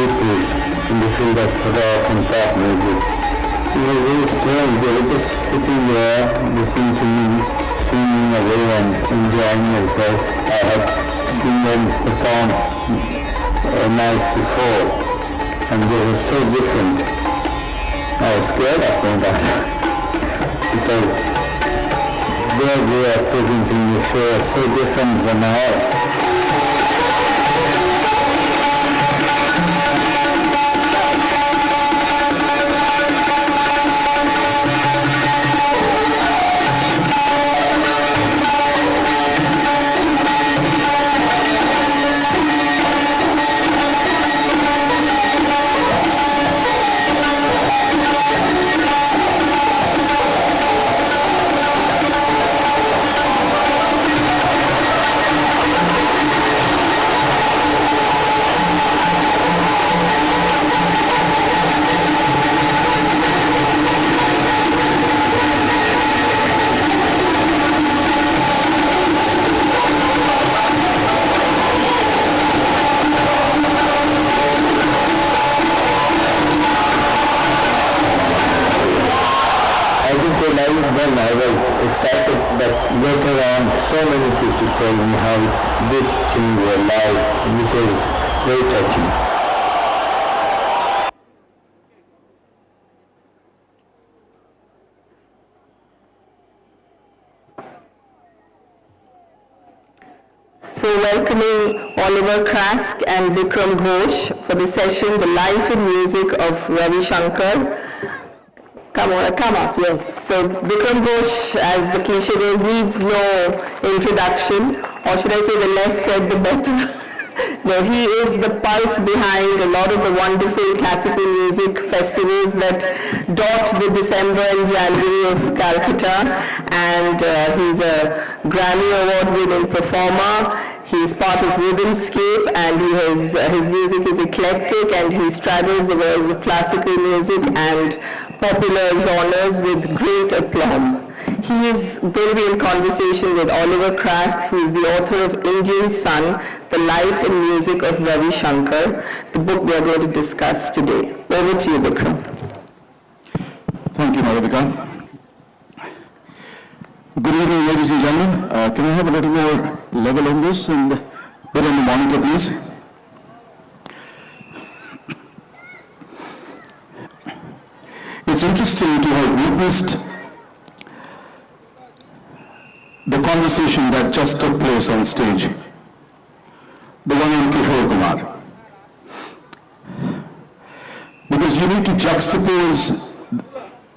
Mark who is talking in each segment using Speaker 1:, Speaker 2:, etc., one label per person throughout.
Speaker 1: deeply in the field of rock and pop music. It was very strange. They were just sitting there, listening to me, singing away and enjoying themselves. I had seen them perform a night before, and they were so different. I was scared of that because their way of presenting the show is so different from ours. Then I was excited, but later on so many people told me how it did change their life, which was very touching.
Speaker 2: So welcoming Oliver Craske and Bickram Ghosh for the session, The Life and Music of Ravi Shankar. Come up, yes. So Bickram Ghosh, as the cliche goes, needs no introduction, or should I say the less said the better. No, he is the pulse behind a lot of the wonderful classical music festivals that dot the December and January of Calcutta, and he's a Grammy Award-winning performer. He's part of Rhythmscape, and his music is eclectic, and he straddles the worlds of classical music and popular genres with great aplomb. He is going to be in conversation with Oliver Craske, who is the author of Indian Sun, The Life and Music of Ravi Shankar, the book we are going to discuss today. Over to you, Bickram.
Speaker 3: Thank you, Malavika. Good evening, ladies and gentlemen. Can I have a little more level on this and put on the monitor, please? It's interesting to have witnessed the conversation that just took place on stage, the one on Kishore Kumar. Because you need to juxtapose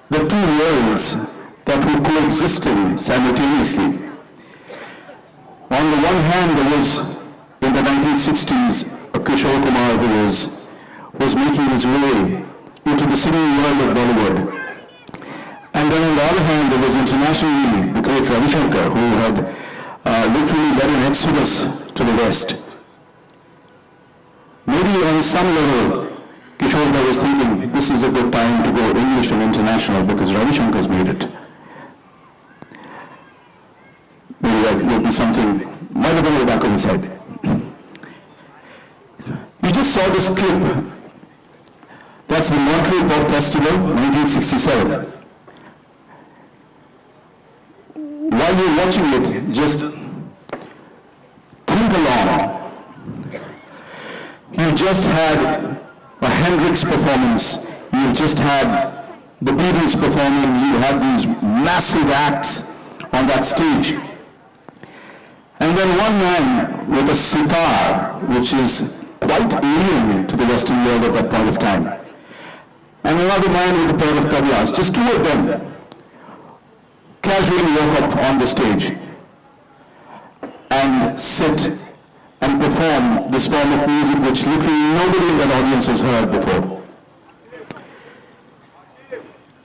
Speaker 3: the two worlds that were coexisting simultaneously. On the one hand, there was, in the 1960s, a Kishore Kumar who was making his way into the singing world of Bollywood. And then on the other hand, there was internationally the great Ravi Shankar, who had literally led an exodus to the West. Maybe on some level, Kishore Kumar was thinking, this is a good time to go English and international because Ravi Shankar's made it. Maybe that would be something, might have been in the back of his head. You just saw this clip. That's the Montreal Pop Festival, 1967. While you're watching it, just think along. You just had a Hendrix performance. You just had the Beatles performing. You had these massive acts on that stage. And then one man with a sitar, which is quite alien to the Western world at that point of time. And another man with a pair of tablas, just two of them, casually walk up on the stage and sit and perform this form of music which literally nobody in that audience has heard before.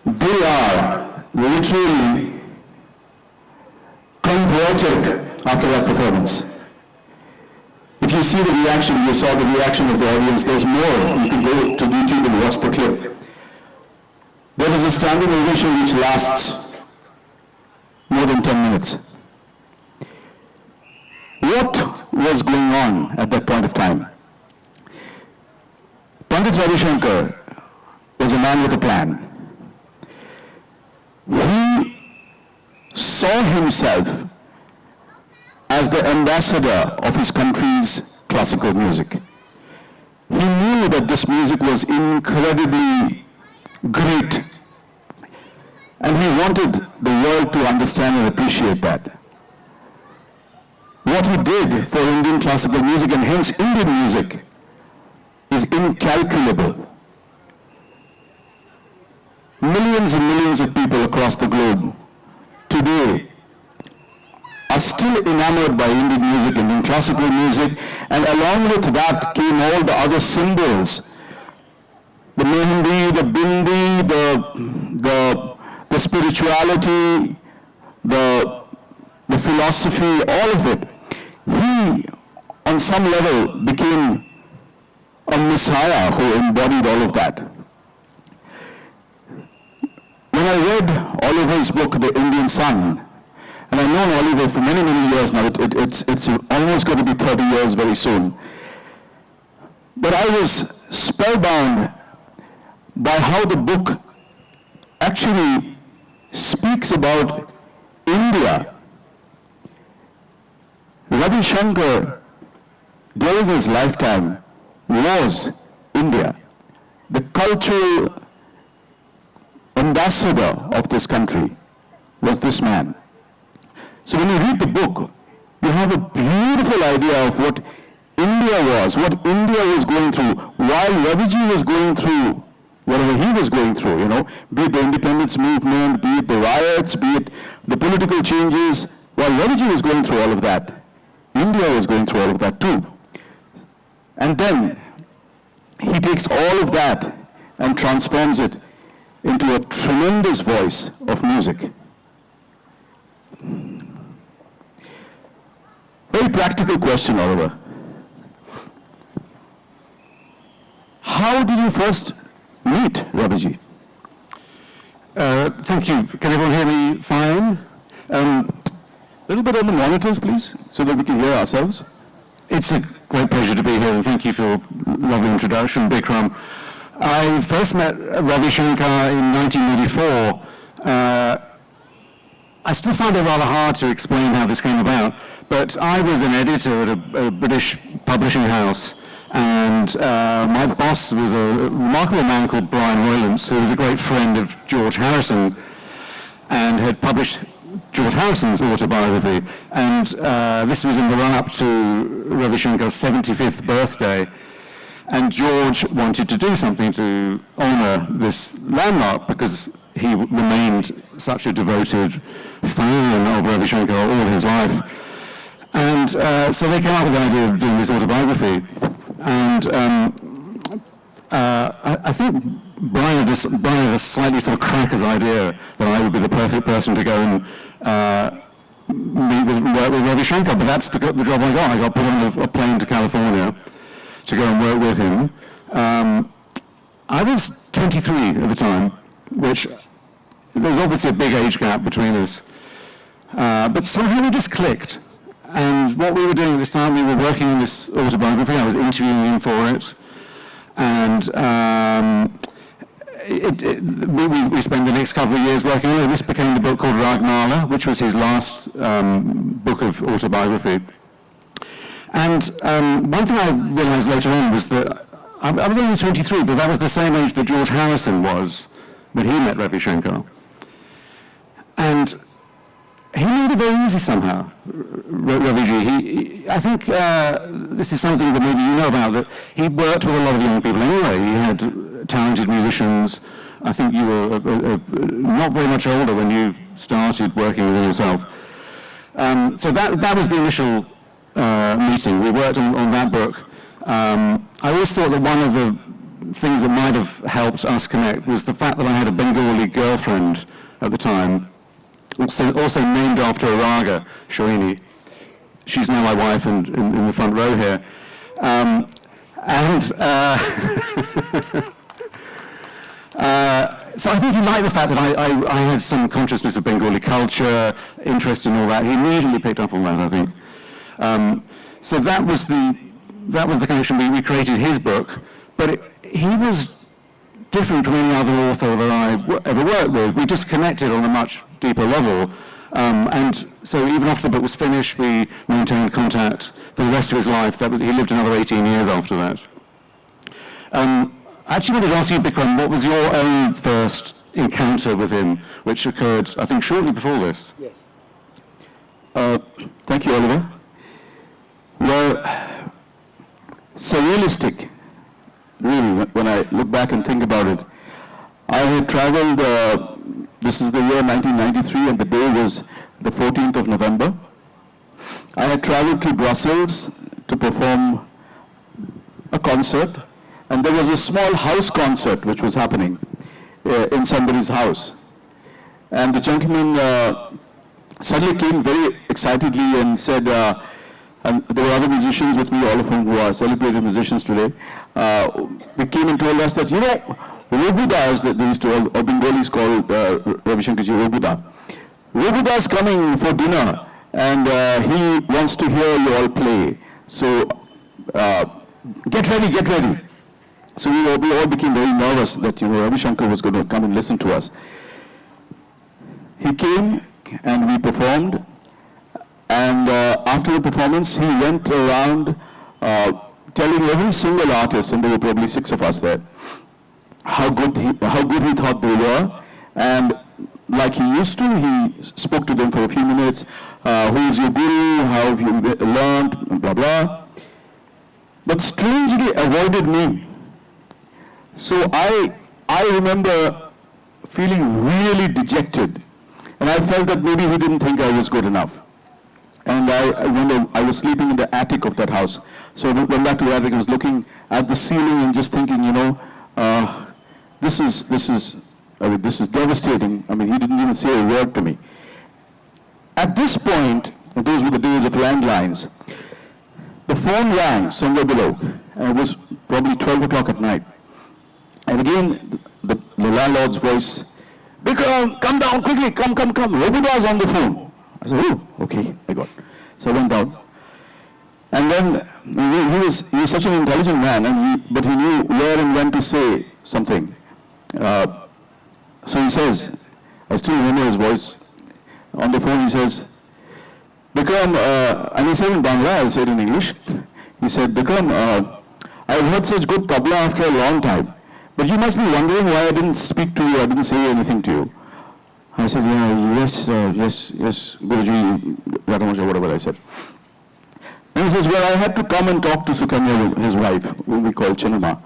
Speaker 3: They are literally converted after that performance. If you see the reaction, you saw the reaction of the audience, there's more. You can go to YouTube and watch the clip. There is a standing ovation which lasts more than 10 minutes. What was going on at that point of time? Pandit Ravi Shankar was a man with a plan. He saw himself as the ambassador of his country's classical music. He knew that this music was incredibly great, and he wanted the world to understand and appreciate that. What he did for Indian classical music, and hence Indian music, is incalculable. Millions and millions of people across the globe today are still enamored by Indian music, Indian classical music, and along with that came all the other symbols. The mehendi, the bindi, the spirituality, the philosophy, all of it. He, on some level, became a messiah who embodied all of that. When I read Oliver's book, The Indian Sun, and I've known Oliver for many, many years now, it's almost going to be 30 years very soon, but I was spellbound by how the book actually speaks about India. Ravi Shankar, during his lifetime, was India, the cultural ambassador of this country was this man. So when you read the book, you have a beautiful idea of what India was, what India was going through, while Raviji was going through whatever he was going through, be it the independence movement, be it the riots, be it the political changes. While Raviji was going through all of that, India was going through all of that too. And then he takes all of that and transforms it into a tremendous voice of music. Very practical question, Oliver. How did you first meet Raviji?
Speaker 4: Thank you. Can everyone hear me fine?
Speaker 3: A little bit on the monitors, please, so that we can hear ourselves.
Speaker 4: It's a great pleasure to be here, and thank you for your lovely introduction, Bickram. I first met Ravi Shankar in 1984. I still find it rather hard to explain how this came about, but I was an editor at a British publishing house, and my boss was a remarkable man called Brian Roylance, who was a great friend of George Harrison, and had published George Harrison's autobiography. And this was in the run-up to Ravi Shankar's 75th birthday. And George wanted to do something to honor this landmark because he remained such a devoted fan of Ravi Shankar all his life. And so they came up with the idea of doing this autobiography. And I think Brian had a slightly sort of crackers idea that I would be the perfect person to go and work with Ravi Shankar, but that's the job I got. I got put on a plane to California to go and work with him. I was 23 at the time, which there was obviously a big age gap between us. But somehow we just clicked. And what we were doing at this time, we were working on this autobiography. I was interviewing him for it. And we spent the next couple of years working on it. This became the book called Ragnala, which was his last book of autobiography. And one thing I realized later on was that I was only 23, but that was the same age that George Harrison was when he met Ravi Shankar. And he made it very easy somehow, Raviji. I think this is something that maybe you know about, that he worked with a lot of young people anyway. He had talented musicians. I think you were not very much older when you started working with him yourself. So that was the initial meeting. We worked on that book. I always thought that one of the things that might have helped us connect was the fact that I had a Bengali girlfriend at the time, also named after a raga, Shoini. She's now my wife and in the front row here. So I think he liked the fact that I had some consciousness of Bengali culture, interest in all that. He immediately picked up on that, I think. So that was the connection. We created his book, but he was different from any other author that I ever worked with. We just connected on a much deeper level. And so even after the book was finished, we maintained contact for the rest of his life. He lived another 18 years after that. I actually wanted to ask you, Bickram, what was your own first encounter with him, which occurred, I think, shortly before this?
Speaker 3: Yes. Thank you, Oliver. Well, surrealistic, really, when I look back and think about it. I had traveled, this is the year 1993, and the day was the 14th of November. I had traveled to Brussels to perform a concert, and there was a small house concert which was happening in somebody's house. And the gentleman suddenly came very excitedly and said, and there were other musicians with me, all of whom who are celebrated musicians today. They came and told us that, you know, Robuda, as they used to, or Bengalis call Ravi Shankar ji Robuda. Robuda is coming for dinner, and he wants to hear you all play. So get ready, get ready. So we all became very nervous that, you know, Ravi Shankar was going to come and listen to us. He came and we performed, and after the performance he went around telling every single artist, and there were probably 6 of us there, how good he thought they were, and like he used to, he spoke to them for a few minutes. Who is your guru? How have you learned? Blah blah. But strangely avoided me. So I remember feeling really dejected, and I felt that maybe he didn't think I was good enough. And I remember I was sleeping in the attic of that house. So I went back to the attic. I was looking at the ceiling and just thinking, you know, this is devastating. I mean, he didn't even say a word to me. At this point, and those were the days of landlines, the phone rang somewhere below, and it was probably 12 o'clock at night. And again, the landlord's voice, Bickram, come down quickly, come. Robuda's on the phone. I said, oh, okay, I got it. So I went down. And then he was such an intelligent man, but he knew where and when to say something. So he says, I still remember his voice. On the phone he says, Bickram, and he said in Bangla, I'll say it in English. He said, Bickram, I've heard such good tabla after a long time, but you must be wondering why I didn't speak to you, I didn't say anything to you. I said, yes, Guruji, Ratamasha, whatever I said. And he says, well, I had to come and talk to Sukanya, his wife, whom we call Chinama,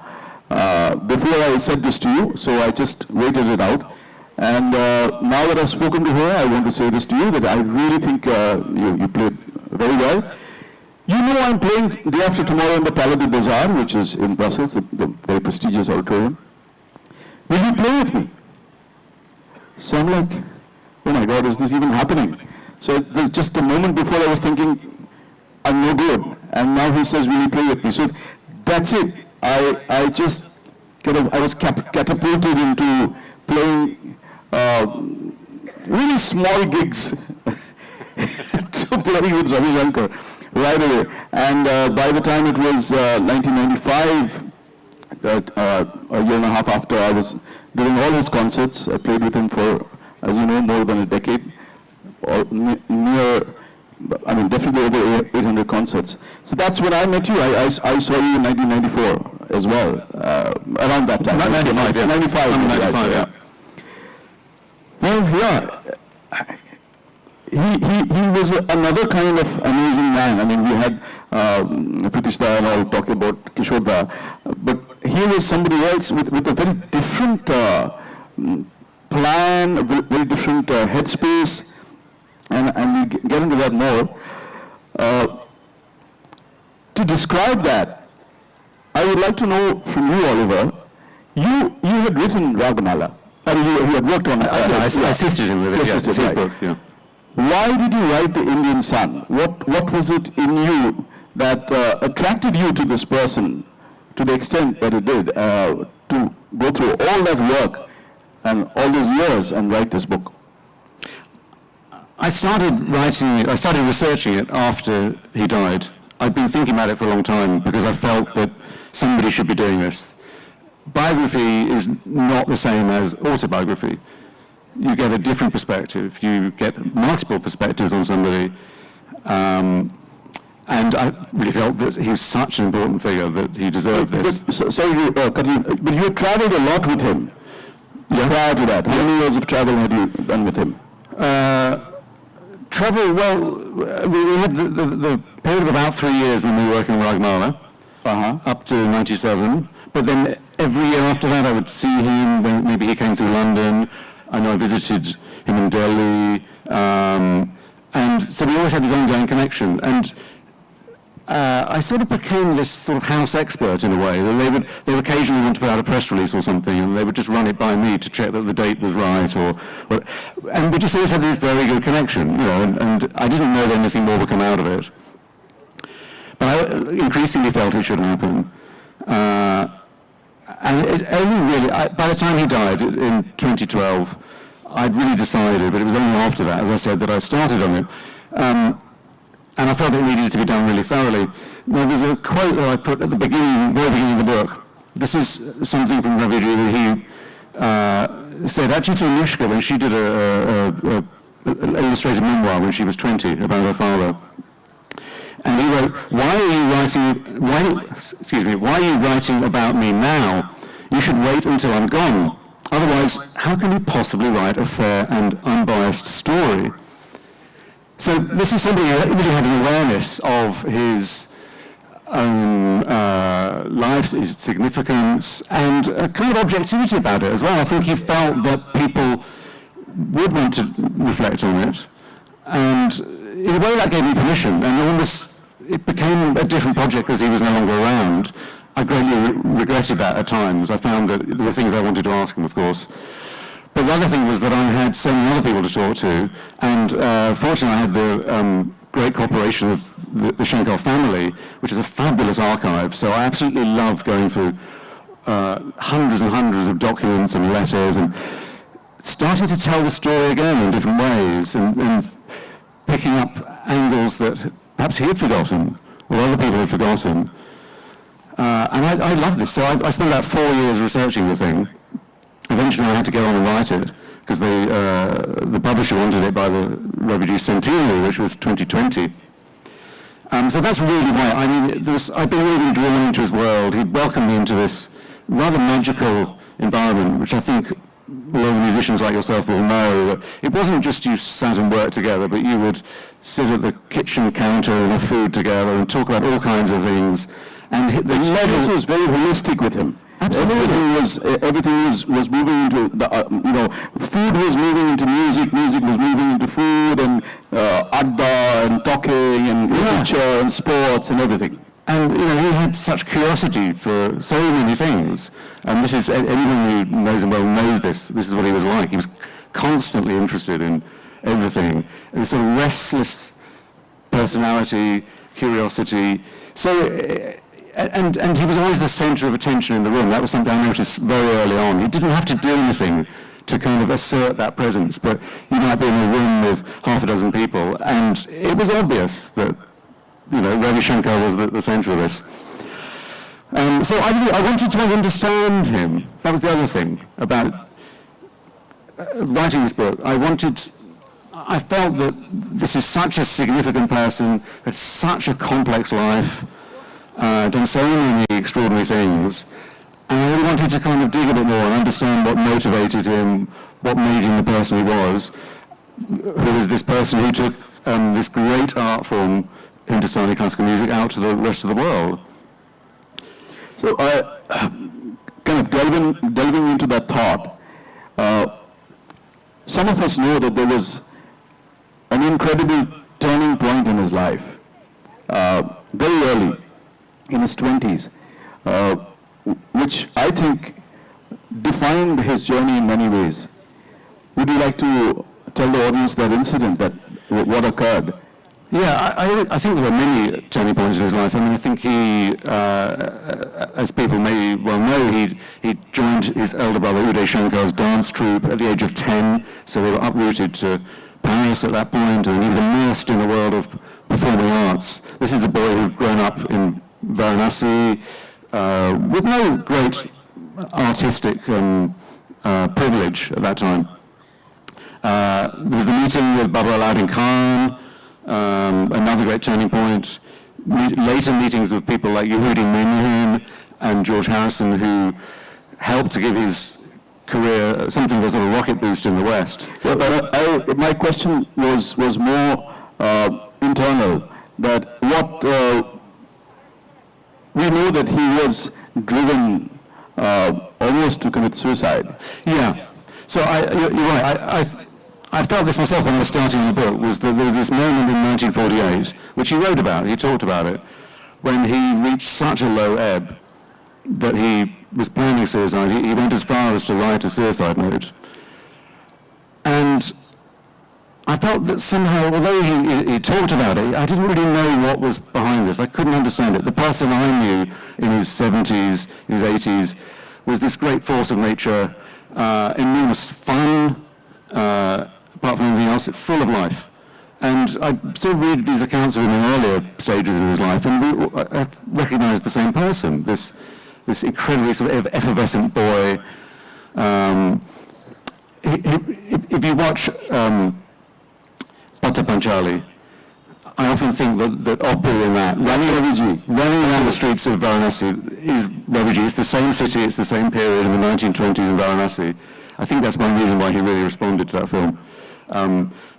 Speaker 3: before I said this to you, so I just waited it out. And now that I've spoken to her, I want to say this to you, that I really think you played very well. You know I'm playing day after tomorrow in the Palais de Beaux-Arts, which is in Brussels, the very prestigious auditorium. Will you play with me? So I'm like, oh my God, is this even happening? So just a moment before I was thinking, I'm no good. And now he says, will you play with me? So that's it. I just I was catapulted into playing really small gigs to play with Ravi Shankar right away. And by the time it was 1995, a year and a half after, I was doing all his concerts. I played with him for, as you know, more than a decade, definitely over 800 concerts. So that's when I met you. I saw you in 1994 as well, around that time. 95, yeah. 95, yeah. Well, yeah. He was another kind of amazing man. I mean, we had Pritish Da and all talking about Kishore Da, but he was somebody else with a very different plan, a very different headspace, and we get into that more. To describe that, I would like to know from you, Oliver, you had written Ragamala, or you had worked on it.
Speaker 4: I assisted him with it,
Speaker 3: Assisted,
Speaker 4: his
Speaker 3: right.
Speaker 4: book, yeah.
Speaker 3: Why did you write The Indian Sun? What was it in you that attracted you to this person to the extent that it did, to go through all that work and all those years and write this book?
Speaker 4: I started researching it after he died. I'd been thinking about it for a long time because I felt that somebody should be doing this. biography is not the same as autobiography. You get a different perspective. You get multiple perspectives on somebody. And I really felt that he was such an important figure that he deserved this.
Speaker 3: But you traveled a lot with him. Yeah. Prior to that, how many years of travel had you done with him?
Speaker 4: Travel, well, we had the period of about 3 years when we were working on Ragnala, up to 97. But then every year after that, I would see him when maybe he came through London. I know I visited him in Delhi. And so we always had this ongoing connection. And I sort of became this sort of house expert in a way. They would occasionally want to put out a press release or something, and they would just run it by me to check that the date was right, and we just always had this very good connection, you know. And I didn't know that anything more would come out of it, but I increasingly felt it should happen. And it only really, by the time he died in 2012, I'd really decided, but it was only after that, as I said, that I started on it. And I felt it needed to be done really thoroughly. Now, there's a quote that I put at the beginning, very beginning of the book. This is something from Ravi that he said, actually to Anushka, when she did an illustrated memoir when she was 20 about her father. And he wrote, why are you writing about me now? You should wait until I'm gone. Otherwise, how can you possibly write a fair and unbiased story? So this is somebody who really had an awareness of his own life, his significance, and a kind of objectivity about it as well. I think he felt that people would want to reflect on it, and in a way that gave me permission, and almost it became a different project because he was no longer around. I greatly regretted that at times. I found that there were things I wanted to ask him, of course. But the other thing was that I had so many other people to talk to, and fortunately I had the great cooperation of the Shankar family, which is a fabulous archive. So I absolutely loved going through hundreds and hundreds of documents and letters and starting to tell the story again in different ways and picking up angles that perhaps he had forgotten or other people had forgotten. And I loved this. So I spent about 4 years researching the thing. Eventually I had to go on and write it because the publisher wanted it by the Ravi centenary, which was 2020. So that's really why. I mean, I've been really drawn into his world. He'd welcomed me into this rather magical environment, which I think a lot of musicians like yourself will know. That it wasn't just you sat and worked together, but you would sit at the kitchen counter and have food together and talk about all kinds of things. And the
Speaker 3: level was very holistic with him.
Speaker 4: Absolutely.
Speaker 3: Everything was moving into the, food was moving into music, music was moving into food, and adda and talking and literature and sports and everything.
Speaker 4: And he had such curiosity for so many things. And this is, anyone who knows him well knows this. This is what he was like. He was constantly interested in everything. This sort of restless personality, curiosity. So. And he was always the centre of attention in the room. That was something I noticed very early on. He didn't have to do anything to kind of assert that presence, but you might be in a room with half a dozen people, and it was obvious that, Ravi Shankar was the centre of this. So I wanted to understand him. That was the other thing about writing this book. I felt that this is such a significant person, had such a complex life, done so many extraordinary things, and I really wanted to kind of dig a bit more and understand what motivated him, what made him the person he was, who was this person who took this great art form, Hindustani classical music, out to the rest of the world.
Speaker 3: So, kind of delving into that thought, some of us know that there was an incredible turning point in his life, very early, in his 20s, which I think defined his journey in many ways. Would you like to tell the audience that incident, what occurred?
Speaker 4: Yeah, I think there were many turning points in his life. I mean, I think he, as people may well know, he joined his elder brother Uday Shankar's dance troupe at the age of 10, so they were uprooted to Paris at that point, and he was immersed in the world of performing arts. This is a boy who'd grown up in Varanasi, with no great artistic privilege at that time. There was the meeting with Baba Aladdin Khan, another great turning point. Later meetings with people like Yehudi Menuhin and George Harrison, who helped to give his career something of a sort of rocket boost in the West.
Speaker 3: Yeah, but my question was more internal. That what we know that he was driven almost to commit suicide.
Speaker 4: Yeah. So you're right. I felt this myself when I was starting the book, was that there was this moment in 1948, which he wrote about, he talked about it, when he reached such a low ebb that he was planning suicide. He went as far as to write a suicide note. And I felt that somehow, although he talked about it, I didn't really know what was behind this. I couldn't understand it. The person I knew in his 70s, his 80s, was this great force of nature, enormous fun, apart from anything else, full of life. And I still read these accounts of him in earlier stages in his life, and I recognized the same person, this incredibly sort of effervescent boy. If you watch Pata Panchali, I often think that Opal in that, running around the streets of Varanasi is Raviji. It's the same city, it's the same period in the 1920s in Varanasi. I think that's one reason why he really responded to that film.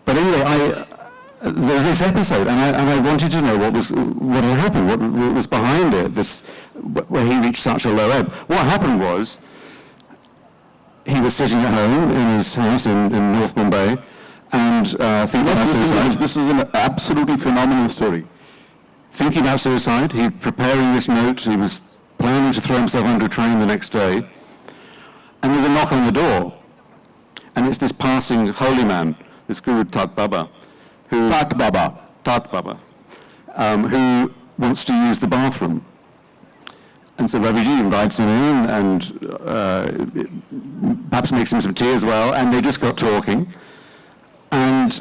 Speaker 4: But anyway, there's this episode, and I wanted to know what had happened, what was behind it, where he reached such a low ebb. What happened was, he was sitting at home in his house in North Bombay, and thinking about suicide.
Speaker 3: This is an absolutely phenomenal story.
Speaker 4: Thinking about suicide, he preparing this note, he was planning to throw himself under a train the next day, and there's a knock on the door. And it's this passing holy man, this Guru Tat Baba, who wants to use the bathroom. And so Raviji invites him in and perhaps makes him some tea as well, and they just got talking. And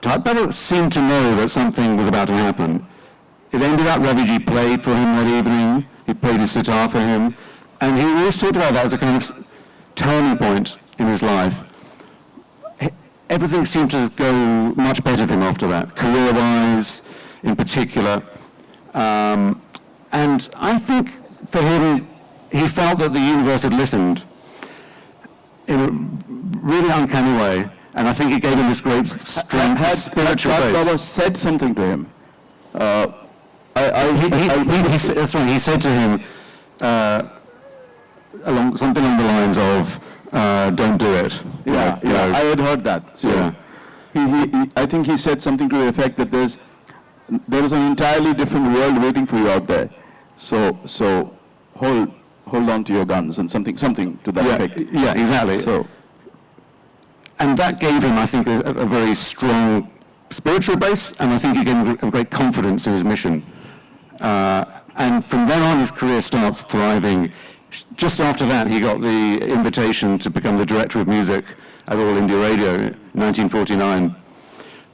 Speaker 4: Tat Baba seemed to know that something was about to happen. It ended up Raviji played for him that evening, he played his sitar for him, and he always talked about that as a kind of turning point in his life. Everything seemed to go much better for him after that, career-wise in particular. And I think for him, he felt that the universe had listened in a really uncanny way, and I think it gave him this great strength, spiritual base.
Speaker 3: Had Baba said something to him?
Speaker 4: That's right, he said to him something along the lines of, don't do it.
Speaker 3: Yeah, I had heard that. So
Speaker 4: yeah.
Speaker 3: I think he said something to the effect that there is an entirely different world waiting for you out there. So hold on to your guns and something to that effect.
Speaker 4: Yeah, exactly. And that gave him, I think, a very strong spiritual base, and I think it gave him a great confidence in his mission. And from then on, his career starts thriving. Just after that, he got the invitation to become the director of music at All India Radio in 1949.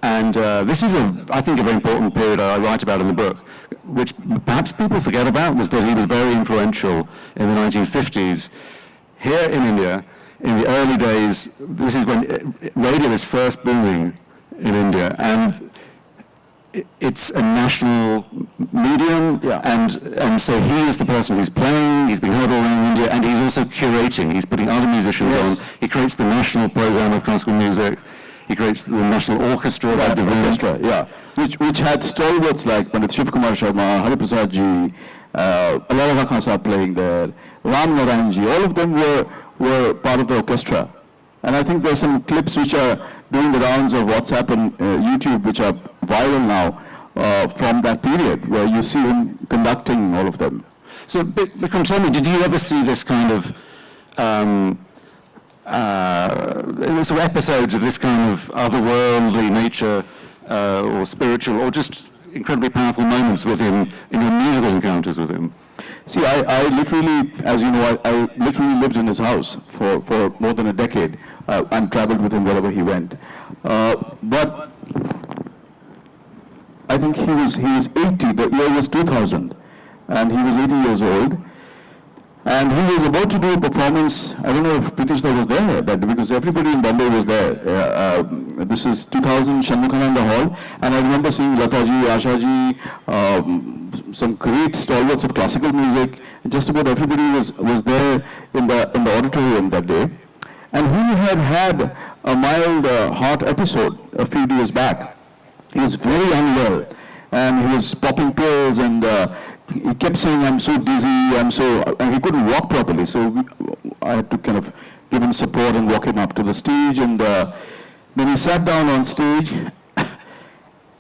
Speaker 4: And this is, I think, a very important period I write about in the book, which perhaps people forget about, was that he was very influential in the 1950s. Here in India, in the early days, this is when radio is first booming in India, and it's a national medium, and so he is the person who's playing, he's being heard all around India, and he's also curating, he's putting other musicians on, he creates the national program of classical music, he creates the national orchestra,
Speaker 3: which had stalwarts like Pandit Shiv Kumar Sharma, Hari Prasad ji, Alala Khan Saab playing there, Ram Narayan ji, all of them were part of the orchestra. And I think there's some clips which are doing the rounds of WhatsApp and YouTube, which are viral now from that period, where you see him conducting all of them.
Speaker 4: So, Bickram, tell me, did you ever see this kind of sort of episodes of this kind of otherworldly nature or spiritual or just incredibly powerful moments with him in your musical encounters with him?
Speaker 3: See, I literally, as you know, I literally lived in his house for more than a decade and traveled with him wherever he went. But I think he was 80, the year was 2000, and he was 80 years old. And he was about to do a performance. I don't know if Pritishda was there, because everybody in Bombay was there. This is 2000 Shanmukhananda Hall, and I remember seeing Lataji, Ashaji, some great stalwarts of classical music. Just about everybody was there in the auditorium that day. And he had a mild heart episode a few days back. He was very unwell, and he was popping pills, and he kept saying, "I'm so dizzy, and he couldn't walk properly. So I had to kind of give him support and walk him up to the stage, and then he sat down on stage,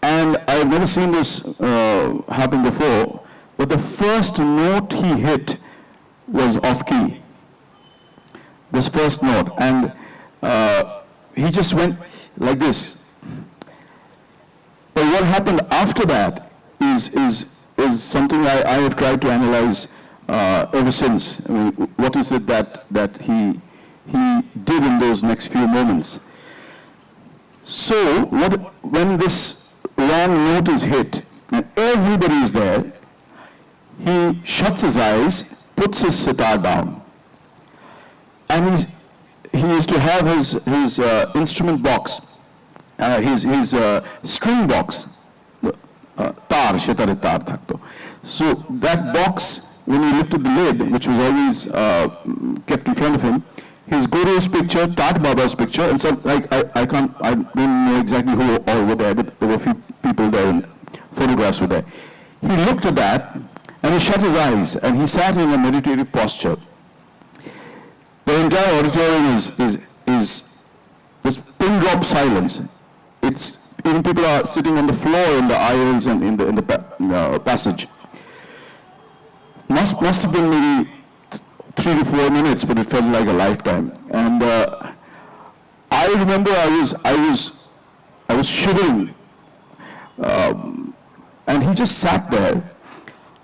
Speaker 3: and I've never seen this happen before, but the first note he hit was off key. This first note, and he just went like this. But what happened after that is something I have tried to analyze ever since. I mean, what is it that he did in those next few moments? So when this wrong note is hit and everybody is there, he shuts his eyes, puts his sitar down, and he used to have his instrument box, his string box, tar, shetare tar thakto. So that box, when he lifted the lid, which was always kept in front of him, his Guru's picture, Tat Baba's picture, and some, I don't know exactly who all were there, but there were a few people there and photographs were there. He looked at that and he shut his eyes and he sat in a meditative posture. The entire auditorium is this pin drop silence. It's even people are sitting on the floor in the aisles and in the passage. Must have been maybe 3 to 4 minutes, but it felt like a lifetime. And I remember I was shivering, and he just sat there.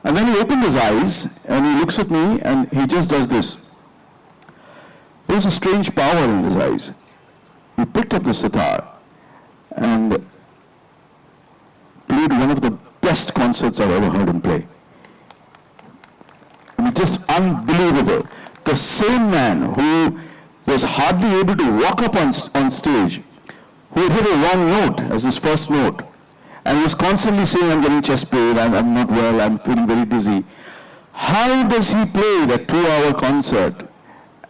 Speaker 3: And then he opened his eyes and he looks at me and he just does this. There was a strange power in his eyes. He picked up the sitar and played one of the best concerts I've ever heard him play. I mean, just unbelievable. The same man who was hardly able to walk up on stage, who had hit a wrong note as his first note, and was constantly saying, "I'm getting chest pain, I'm not well, I'm feeling very dizzy." How does he play that 2-hour concert?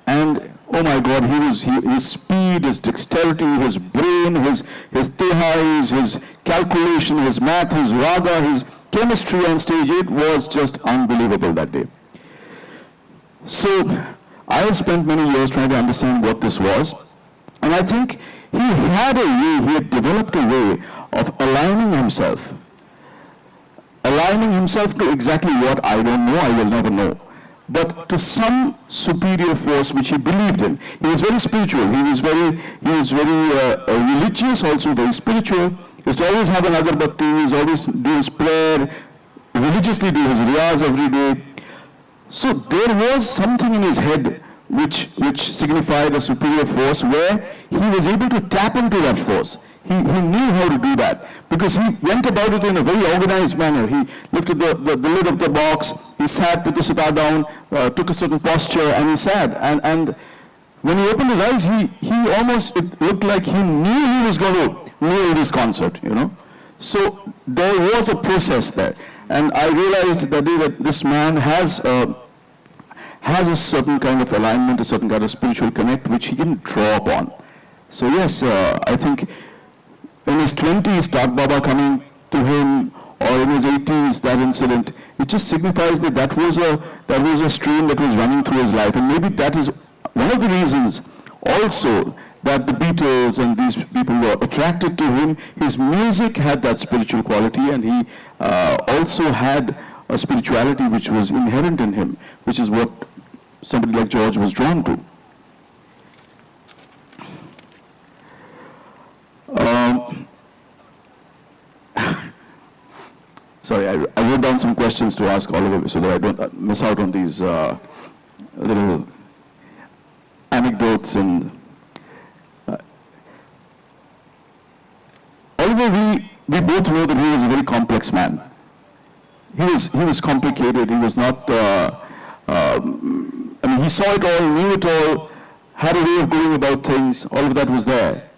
Speaker 3: And oh my God, his speed, his dexterity, his brain, his tehais, his calculation, his math, his raga, his chemistry on stage, it was just unbelievable that day. So I have spent many years trying to understand what this was, and I think he had developed a way of aligning himself to exactly what I don't know, I will never know, but to some superior force which he believed in. He was very spiritual. He was very religious, also very spiritual. He used to always have an agarbatti. He used to always do his prayer, religiously do his riyaz every day. So there was something in his head which signified a superior force, where he was able to tap into that force. He knew how to do that because he went about it in a very organized manner. He lifted the lid of the box, he sat, put the sitar down, took a certain posture, and he sat. And when he opened his eyes, he almost, it looked like he knew he was going to nail this concert, you know. So there was a process there. And I realized that this man has a certain kind of alignment, a certain kind of spiritual connect, which he can draw upon. So yes, I think in his 20s, Tat Baba coming to him, or in his 80s, that incident, it just signifies that was a stream that was running through his life. And maybe that is one of the reasons also that the Beatles and these people were attracted to him. His music had that spiritual quality, and he also had a spirituality which was inherent in him, which is what somebody like George was drawn to. Sorry, I wrote down some questions to ask Oliver so that I don't miss out on these little anecdotes. And Oliver, we both know that he was a very complex man. He was complicated. He was not mean, he saw it all, knew it all, had a way of going about things, all of that was there.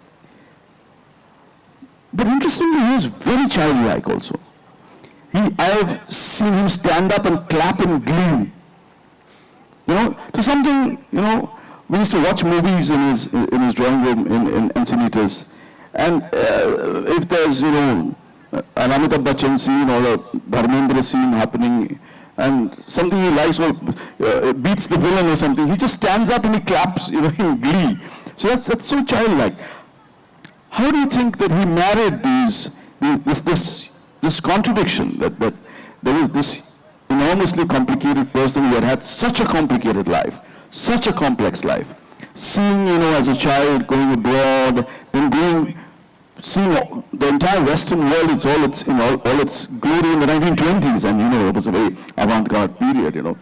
Speaker 3: But interestingly, he was very childlike also. I have seen him stand up and clap in glee. You know, to something, you know, we used to watch movies in his drawing room in Encinitas, and if there's, you know, an Amitabh Bachchan scene or a Dharmendra scene happening, and something he likes or beats the villain or something, he just stands up and he claps, you know, in glee. So that's so childlike. How do you think that he married this contradiction, that there was this enormously complicated person who had such a complicated life, such a complex life, seeing, you know, as a child, going abroad, then seeing the entire Western world, all its glory in the 1920s, and, you know, it was a very avant-garde period, you know.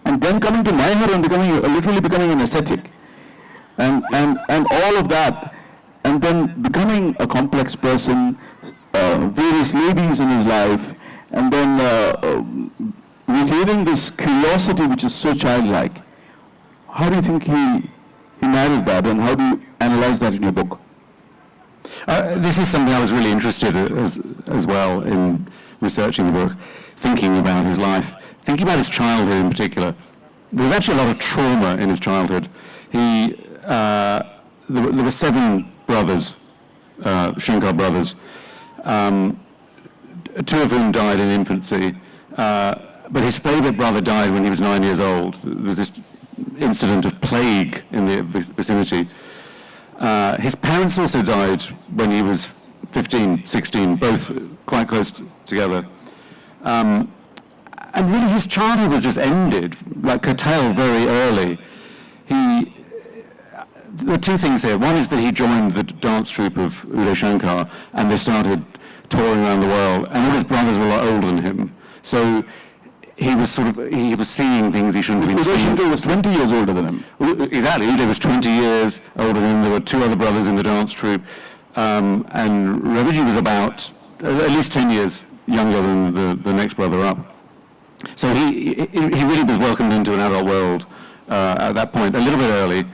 Speaker 3: And then coming to Naihar and literally becoming an ascetic, and all of that, and then becoming a complex person, various ladies in his life, and then retaining this curiosity which is so childlike. How do you think he married that, and how do you analyze that in your book?
Speaker 4: This is something I was really interested in as well in researching the book, thinking about his life, thinking about his childhood in particular. There was actually a lot of trauma in his childhood. There were 7 brothers, Shankar brothers, 2 of whom died in infancy, but his favorite brother died when he was 9 years old. There was this incident of plague in the vicinity. His parents also died when he was 15, 16, both quite close together. And really his childhood was just ended, like curtailed very early. There are 2 things here. One is that he joined the dance troupe of Uday Shankar, and they started touring around the world, and all his brothers were a lot older than him. So he was seeing things he shouldn't have been seeing.
Speaker 3: Uday Shankar was 20 years older than him.
Speaker 4: Exactly. Uday was 20 years older than him. There were 2 other brothers in the dance troupe, and Raviji was about at least 10 years younger than the next brother up. So he really was welcomed into an adult world at that point, a little bit early.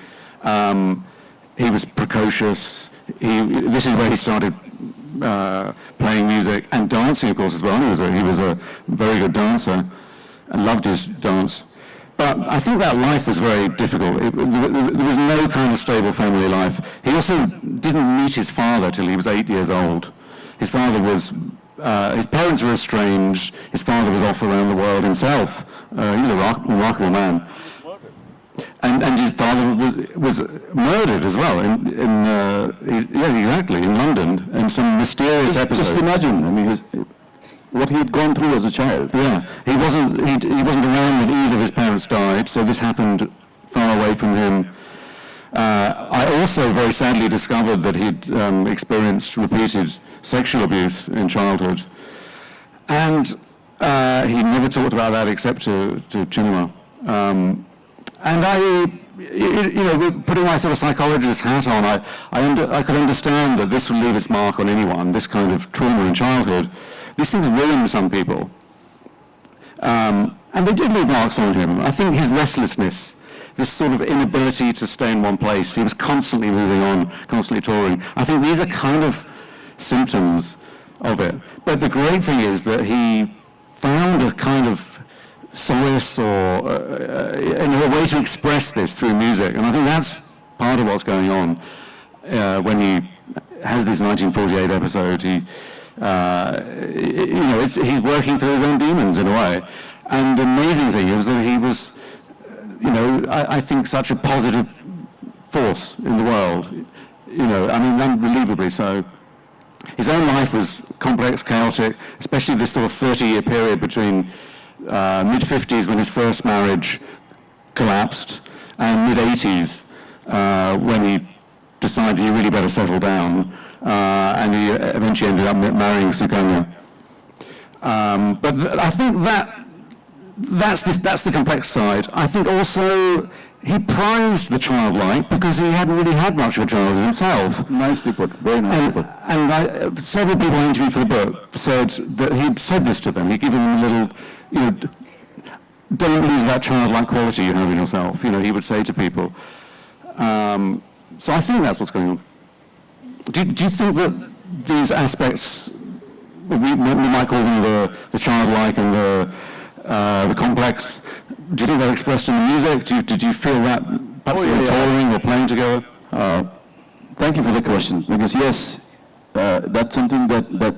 Speaker 4: He was precocious. This is where he started playing music and dancing, of course, as well. He was a very good dancer and loved his dance. But I think that life was very difficult. There was no kind of stable family life. He also didn't meet his father till he was 8 years old. His father was, his parents were estranged. His father was off around the world himself. He was a remarkable man. And his father was murdered as well yeah, exactly, in London, in some mysterious episode.
Speaker 3: Just imagine, I mean, what he had gone through as a child.
Speaker 4: Yeah, he wasn't around when either of his parents died, so this happened far away from him. I also very sadly discovered that he'd experienced repeated sexual abuse in childhood, and he never talked about that except to Chinua. And putting my sort of psychologist hat on, I could understand that this would leave its mark on anyone, this kind of trauma in childhood. These things ruin some people. And they did leave marks on him. I think his restlessness, this sort of inability to stay in one place, he was constantly moving on, constantly touring. I think these are kind of symptoms of it. But the great thing is that he found a kind of solace or a way to express this through music, and I think that's part of what's going on when he has this 1948 episode. He's working through his own demons in a way, and the amazing thing is that he was, I think, such a positive force in the world. Unbelievably so. His own life was complex, chaotic, especially this sort of 30-year period between mid-50s when his first marriage collapsed, and mid-80s when he decided he really better settle down, and he eventually ended up marrying Sukanya. But I think that's the complex side. I think also he prized the childlike because he hadn't really had much of a childhood himself.
Speaker 3: Nicely put, very nicely put.
Speaker 4: And several people I interviewed for the book said that he'd said this to them. He'd given them a little, don't lose that childlike quality you have in yourself, he would say to people. So I think that's what's going on. Do you think that these aspects, we might call them the childlike and the complex, do you think they're expressed in the music? Did you feel that perhaps touring or playing together?
Speaker 3: Thank you for the question, because yes, that's something that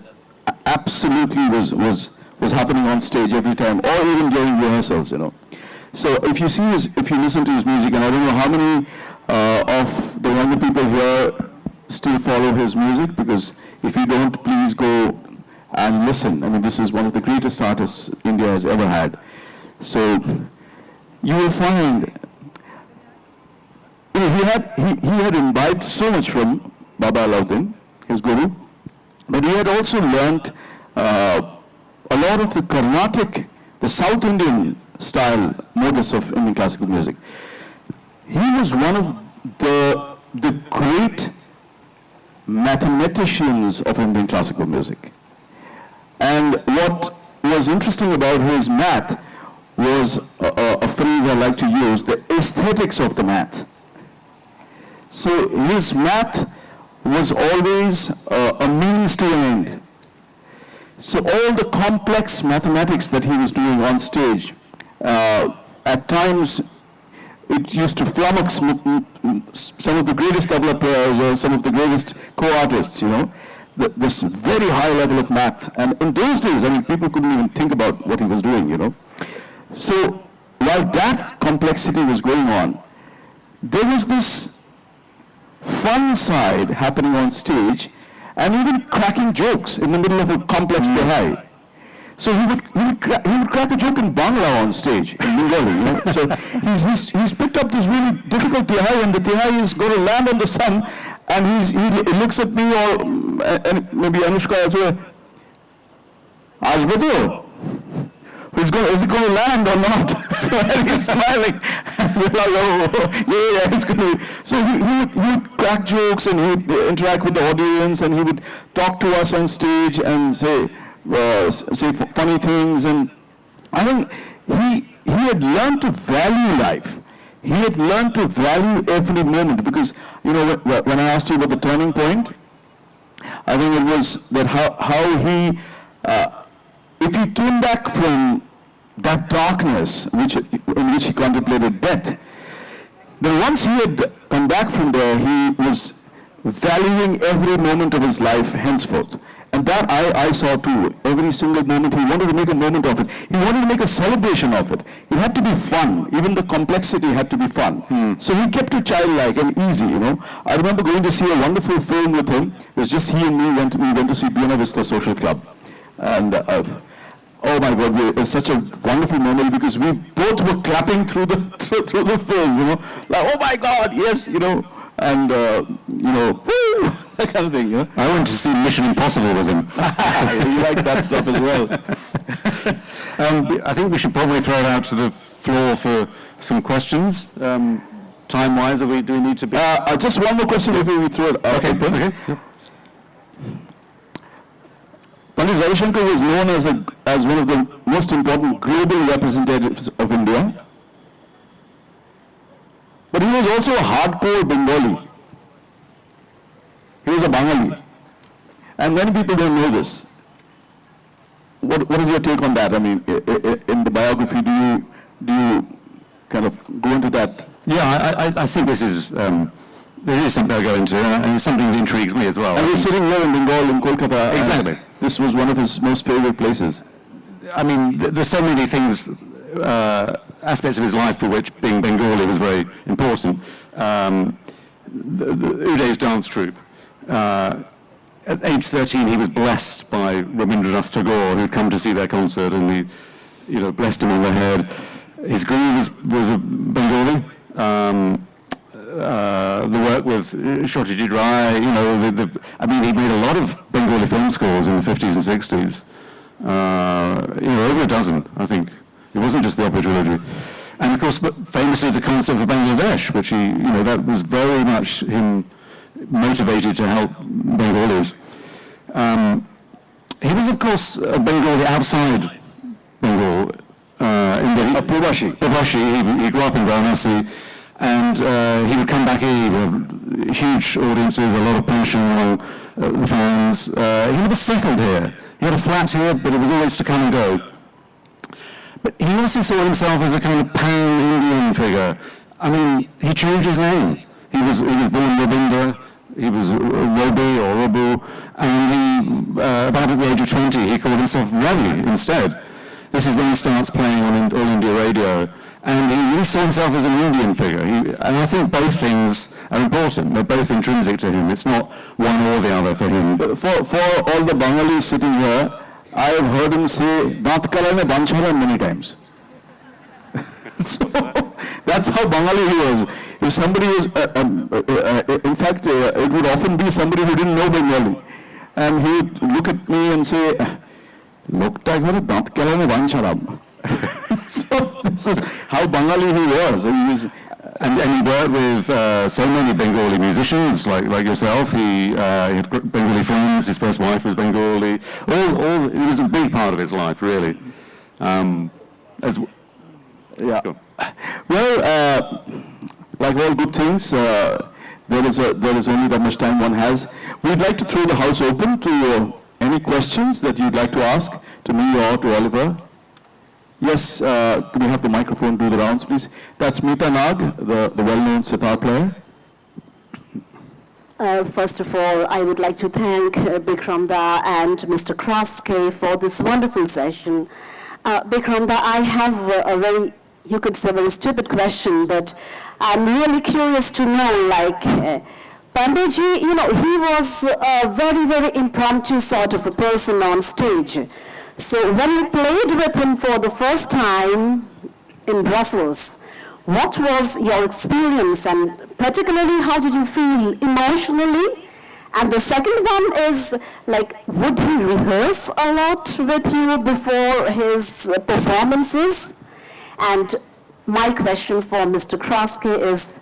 Speaker 3: absolutely was happening on stage every time, or even during rehearsals, So if you listen to his music, and I don't know how many of the younger people here still follow his music, because if you don't, please go and listen. I mean, this is one of the greatest artists India has ever had. So you will find, he had imbibed so much from Baba Alauddin, his guru, but he had also learnt a lot of the Carnatic, the South Indian style modus of Indian classical music. He was one of the great mathematicians of Indian classical music. And what was interesting about his math was a phrase I like to use, the aesthetics of the math. So his math was always a means to an end. So all the complex mathematics that he was doing on stage, at times it used to flummox some of the greatest tabla players or some of the greatest co-artists, this very high level of math. And in those days, I mean, people couldn't even think about what he was doing, So while that complexity was going on, there was this fun side happening on stage, and even cracking jokes in the middle of a complex tihai. So he would crack a joke in Bangla on stage, in Bengali. So he's picked up this really difficult tihai, and the tihai is going to land on the sun, and he looks at me, or and maybe Anushka as well. Asbado, is it going to land or not? So he's smiling. We're like, yeah, it's going to be. So he would crack jokes, and he would interact with the audience, and he would talk to us on stage and say funny things. And I think he had learned to value life. He had learned to value every moment, because, when I asked you about the turning point, I think it was that how he, if he came back from that darkness in which he contemplated death, then once he had come back from there, he was valuing every moment of his life henceforth. And that I saw too. Every single moment, he wanted to make a moment of it. He wanted to make a celebration of it. It had to be fun. Even the complexity had to be fun. So he kept it childlike and easy, I remember going to see a wonderful film with him. It was just he and me. We went to see Buena Vista Social Club. And oh my God, it was such a wonderful memory, because we both were clapping through the film, like, oh my God, yes, and woo, that kind of thing.
Speaker 4: I went to see Mission Impossible with him.
Speaker 3: You like that stuff as well.
Speaker 4: I think we should probably throw it out to the floor for some questions. Time-wise, do we need to be?
Speaker 3: Just one more question before we throw it out.
Speaker 4: Okay. Yep.
Speaker 3: Pandit Ravi Shankar was known as one of the most important global representatives of India. But he was also a hardcore Bengali. He was a Bengali. And many people don't know this. What is your take on that? I mean, in the biography, do you kind of go into that?
Speaker 4: Yeah, I think this is something I go into, and it's something that intrigues me as well.
Speaker 3: And we're sitting here in Bengal, in Kolkata.
Speaker 4: Exactly.
Speaker 3: This was one of his most favorite places.
Speaker 4: I mean, there's so many things, aspects of his life for which being Bengali was very important. The Uday's dance troupe. At age 13, he was blessed by Rabindranath Tagore, who'd come to see their concert, and he, blessed him on the head. His guru was a Bengali. The work with Shotyajit Rai, I mean, he made a lot of Bengali film scores in the 50s and 60s. Over a dozen, I think. It wasn't just the opera trilogy. And of course, famously the concert for Bangladesh, which that was very much him motivated to help Bengalis. He was, of course, a Bengali outside Bengal
Speaker 3: Probashi.
Speaker 4: He grew up in Varanasi, and he would come back here with huge audiences, a lot of passion among the fans. He never settled here. He had a flat here, but it was always to come and go. But he also saw himself as a kind of pan-Indian figure. I mean, he changed his name. He was born Rabinder, he was Robi or Robu, and he, about at the age of 20, he called himself Ravi instead. This is when he starts playing on All India Radio, and he really saw himself as an Indian figure. And I think both things are important. They're both intrinsic to him. It's not one or the other for him.
Speaker 3: For all the Bengalis sitting here, I have heard him say "Daat Kalane Banchara" many times. So that's how Bengali he was. If somebody was, in fact, it would often be somebody who didn't know Bengali, and he would look at me and say, "Lokta ekbare daat kalane bancharam." So this is how Bengali he was.
Speaker 4: And he worked with so many Bengali musicians like yourself. He had Bengali friends. His first wife was Bengali. It was a big part of his life, really.
Speaker 3: Yeah. Well, like all good things, there is only that much time one has. We'd like to throw the house open to any questions that you'd like to ask to me or to Oliver. Yes, can we have the microphone do the rounds, please? That's Meeta Nag, the well-known sitar player.
Speaker 5: First of all, I would like to thank Bickram Da and Mr. Craske for this wonderful session. Bickram Da, I have a very, you could say, very stupid question, but I'm really curious to know, like, Panditji, you know, he was a very, very impromptu sort of a person on stage. So when you played with him for the first time in Brussels, what was your experience, and particularly how did you feel emotionally? And the second one is, like, would he rehearse a lot with you before his performances? And my question for Mr. Craske is,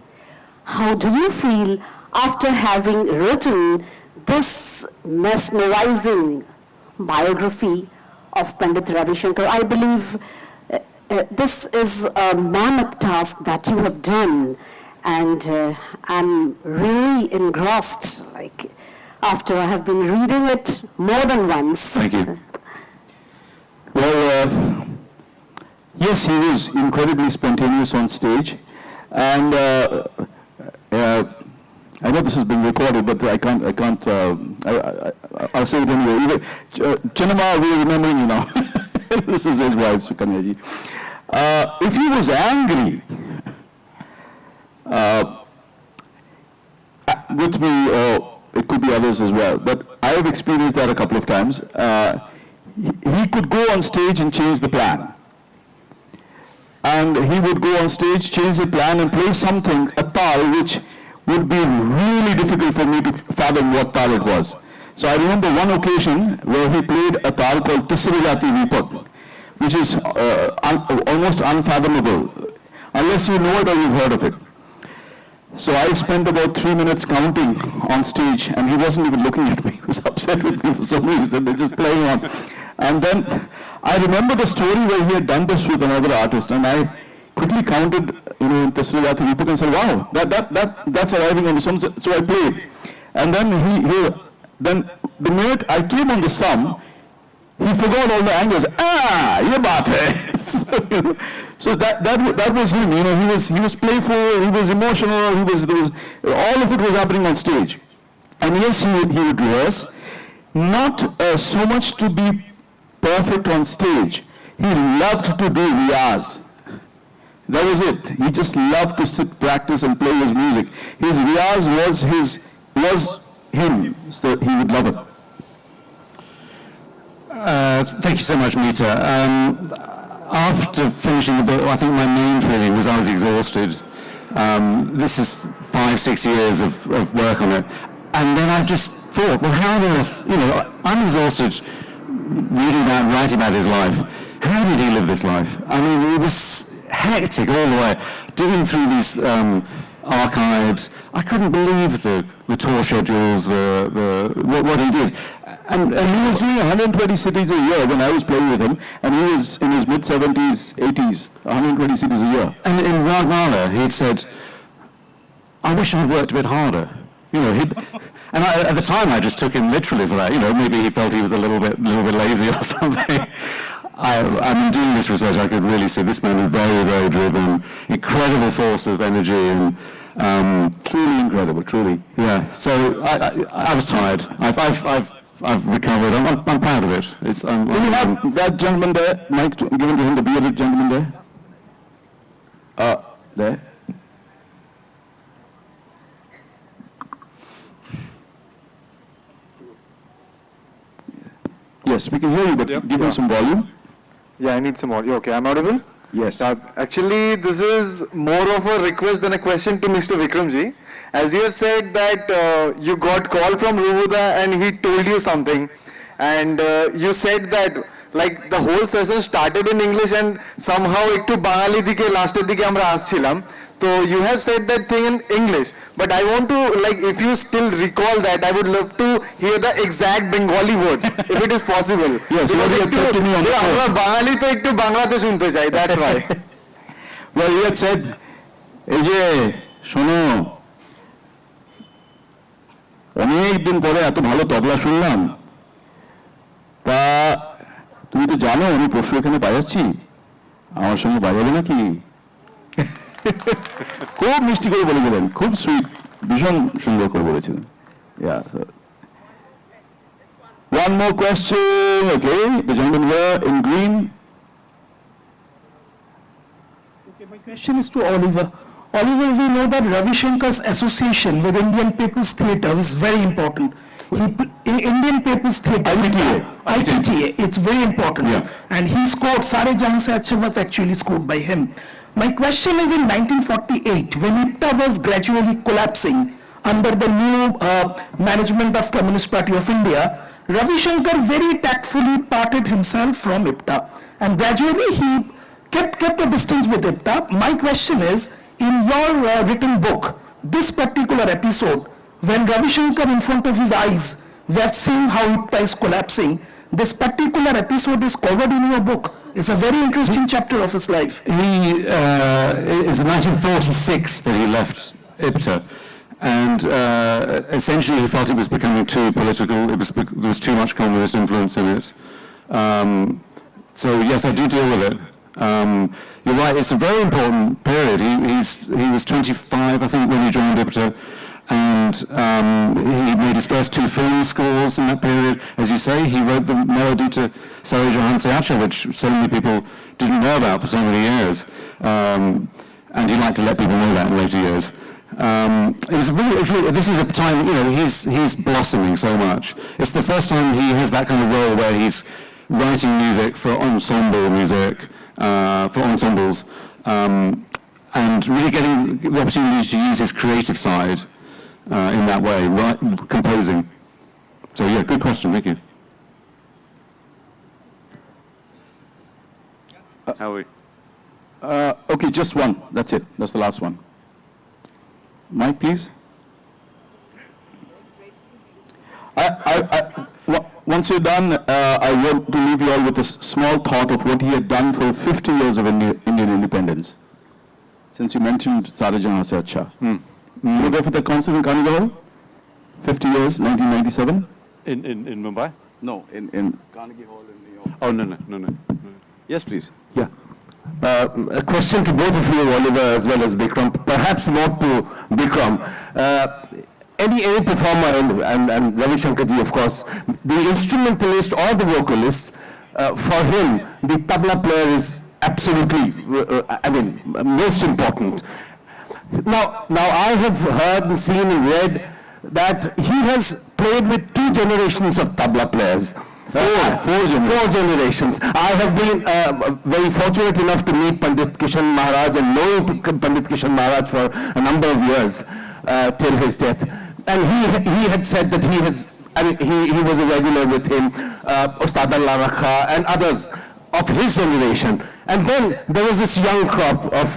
Speaker 5: how do you feel after having written this mesmerizing biography of Pandit Ravi Shankar? I believe this is a mammoth task that you have done, and I'm really engrossed, like, after I have been reading it more than once.
Speaker 4: Thank you.
Speaker 3: Well, yes, he was incredibly spontaneous on stage, and I know this is being recorded, but I'll say it anyway. Chinama, we're remembering you now. This is his wife, Sukanyaji. If he was angry with me, or it could be others as well, but I have experienced that a couple of times. He could go on stage and change the plan. And he would go on stage, change the plan, and play something, a tal, which would be really difficult for me to fathom what tal it was. So I remember one occasion where he played a tal called Tisriyati Vipak, which is almost unfathomable, unless you know it or you've heard of it. So I spent about 3 minutes counting on stage, and he wasn't even looking at me. He was upset with me for some reason. They're just playing on. And then I remember the story where he had done this with another artist, and I quickly counted, Tasriyati Vipak, and said, wow, that's arriving on the sum. So I played. And then then the minute I came on the sum, he forgot all the angles. Ye baat hai. So that was him. He was playful. He was emotional. All of it was happening on stage. And yes, he would rehearse, not so much to be perfect on stage. He loved to do riyaz. That was it. He just loved to sit, practice, and play his music. His riyaz was him. So he would love it.
Speaker 4: Thank you so much, Meeta. After finishing the book, I think my main feeling was I was exhausted. This is 5-6 years of work on it. And then I just thought, well, how on earth, I'm exhausted reading about and writing about his life. How did he live this life? I mean, it was hectic all the way. Digging through these archives, I couldn't believe the tour schedules, what he did.
Speaker 3: And he was doing 120 cities a year when I was playing with him, and he was in his mid-70s, 80s, 120 cities a year.
Speaker 4: And in Ragnarla, he'd said, I wish I'd worked a bit harder. You know, at the time I just took him literally for that. You know, maybe he felt he was a little bit lazy or something. I mean, doing this research, I could really see this man was very, very driven, incredible force of energy, and
Speaker 3: Truly incredible, truly.
Speaker 4: yeah. So I was tired. I've recovered. I'm proud of it.
Speaker 3: Do we have that gentleman there, mic given to him, the bearded gentleman there? There. Yes, we can hear you, but give him some volume.
Speaker 6: Yeah, I need some audio. Okay, I'm audible?
Speaker 3: Yes.
Speaker 6: Actually, this is more of a request than a question to Mr. Vikramji. As you have said that you got call from Rubuda and he told you something, and you said that like the whole session started in English and somehow একটু বাঙালি দিকে লাস্টের দিকে আমরা আসছিলাম. So you have said that thing in English, but I want to, like, if you still recall that, I would love to hear the exact Bengali words, if it is possible.
Speaker 3: Yes, what he had said to me on the phone.
Speaker 6: আমরা বাঙালি তো একটু বাংলাতে শুনতে চাই, that's why.
Speaker 3: Well, he had said, এই যে শোনো, অনেক দিন পরে এত ভালো তবলা শুনলাম, তা তুমি তো জানো আমি পরশু এখানে বাজাচ্ছি, আমার সঙ্গে বাজাবে নাকি? খুব মিষ্টি করে বলেছিলেন, খুব সুইট, ভীষণ সুন্দর করে বলেছিলেন. Yeah. So. One more question, okay? The gentleman here in green.
Speaker 7: Okay, my question is to Oliver. Oliver, we know that Ravi Shankar's association with Indian People's Theatre is very important. In Indian People's Theatre, IPTA, it's very important.
Speaker 3: Yeah.
Speaker 7: And he scored Sare Jahan Se Achha was actually scored by him. My question is, in 1948, when IPTA was gradually collapsing under the new management of Communist Party of India, Ravi Shankar very tactfully parted himself from IPTA, and gradually he kept a distance with IPTA. My question is, in your written book, this particular episode, when Ravi Shankar in front of his eyes were seeing how IPTA is collapsing, this particular episode is covered in your book. It's a very interesting chapter of his life.
Speaker 4: It's in 1946 that he left IPTA, and essentially he felt it was becoming too political. There was too much communist influence in it. So yes, I do deal with it. You're right, it's a very important period. He was 25, I think, when he joined IPTA, and he made his first 2 film scores in that period. As you say, he wrote the melody to Sare Jahan Se Achha, which so many people didn't know about for so many years, and he liked to let people know that in later years. This is a time, you know, he's blossoming so much. It's the first time he has that kind of role where he's writing music for ensemble music, for ensembles, and really getting the opportunity to use his creative side in that way, composing. So yeah, good question, thank you.
Speaker 6: How are we?
Speaker 3: Okay, just one. That's it. That's the last one. Mike, please. Once you're done, I want to leave you all with a small thought of what he had done for 50 years of Indian independence. Since you mentioned Sare Jahan Se Achha. You were there for the concert in Carnegie Hall? 50 years, 1997?
Speaker 8: In Mumbai?
Speaker 3: No, in Carnegie Hall in New York.
Speaker 8: Oh, no.
Speaker 3: Yes, please.
Speaker 9: Yeah. A question to both of you, Oliver, as well as Bickram, perhaps more to Bickram. Any performer, and Ravi Shankar ji, of course, the instrumentalist or the vocalist, for him, the tabla player is absolutely, most important. Now I have heard and seen and read that he has played with 2 generations of tabla players. Four generations. I have been very fortunate enough to meet Pandit Kishan Maharaj and knowing Pandit Kishan Maharaj for a number of years till his death. And he had said that he was a regular with him, Ustad Allah Rakha and others of his generation. And then there was this young crop of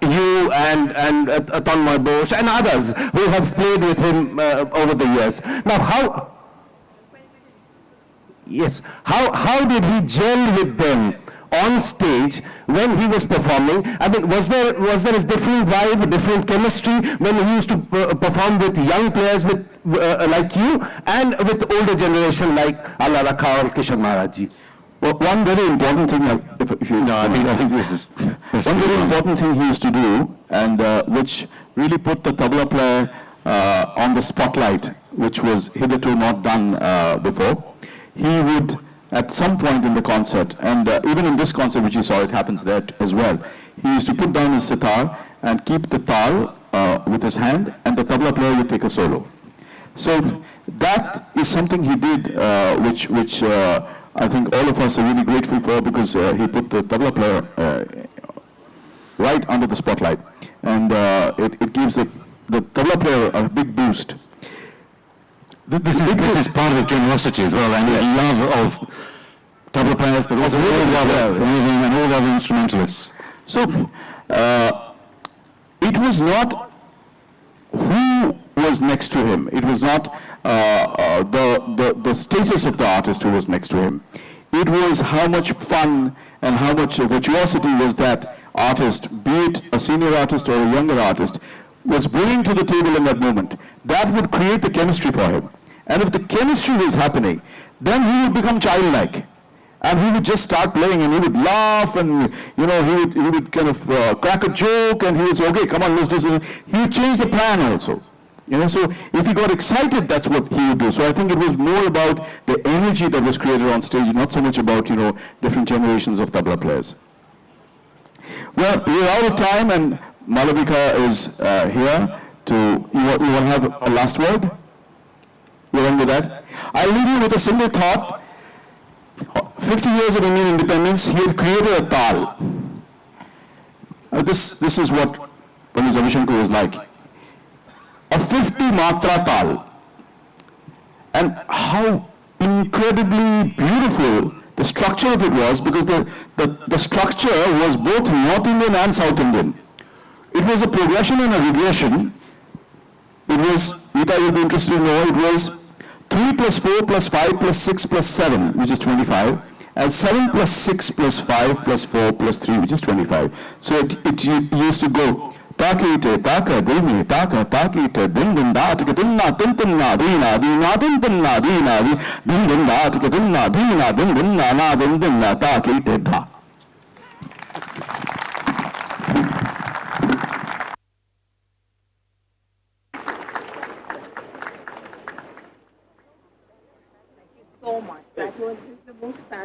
Speaker 9: you and Tanmay Ghosh and others who have played with him over the years. Now, how Yes. How did he gel with them on stage when he was performing? I mean, was there a different vibe, a different chemistry when he used to perform with young players like you and with older generation like Allah Rakha or Kishan Maharaj ji?
Speaker 3: Well, one very important thing, if you...
Speaker 4: No, I think this is...
Speaker 3: One very important thing he used to do, and which really put the tabla player on the spotlight, which was hitherto not done before. He would, at some point in the concert, and even in this concert which you saw, it happens there as well, he used to put down his sitar and keep the tal with his hand, and the tabla player would take a solo. So that is something he did, which I think all of us are really grateful for, because he put the tabla player right under the spotlight, and it gives the tabla player a big boost.
Speaker 4: This is part of his generosity as well, and his love of tabla players, but also all the other rhythm and all the other instrumentalists.
Speaker 3: So it was not who was next to him. It was not the status of the artist who was next to him. It was how much fun and how much virtuosity was that artist, be it a senior artist or a younger artist, was bringing to the table in that moment. That would create the chemistry for him. And if the chemistry was happening, then he would become childlike. And he would just start playing, and he would laugh, and he would kind of crack a joke, and he would say, okay, come on, let's do something. He would change the plan also. So if he got excited, that's what he would do. So I think it was more about the energy that was created on stage, not so much about, different generations of tabla players. Well, we're out of time, and Malavika is here to, you want to have a last word? You're on with that? I'll leave you with a single thought. 50 years of Indian independence, he had created a tal. This is what Ravi Shankar was like. A 50 matra tal. And how incredibly beautiful the structure of it was, because the structure was both North Indian and South Indian. It was a progression and a regression. It was, Rita, you'll be interested to know, it was 3 plus 4 plus 5 plus 6 plus 7, which is 25, and 7 plus 6 plus 5 plus 4 plus 3, which is 25. So it used to go, Takite, taka, dini, taka, takite, din din da, tika dinna, din dinna, dina, dina, din dinna, dina, din din da, tika dinna, dina, din dinna, na, din dinna, takite, da.
Speaker 2: So much. That was just the most fabulous.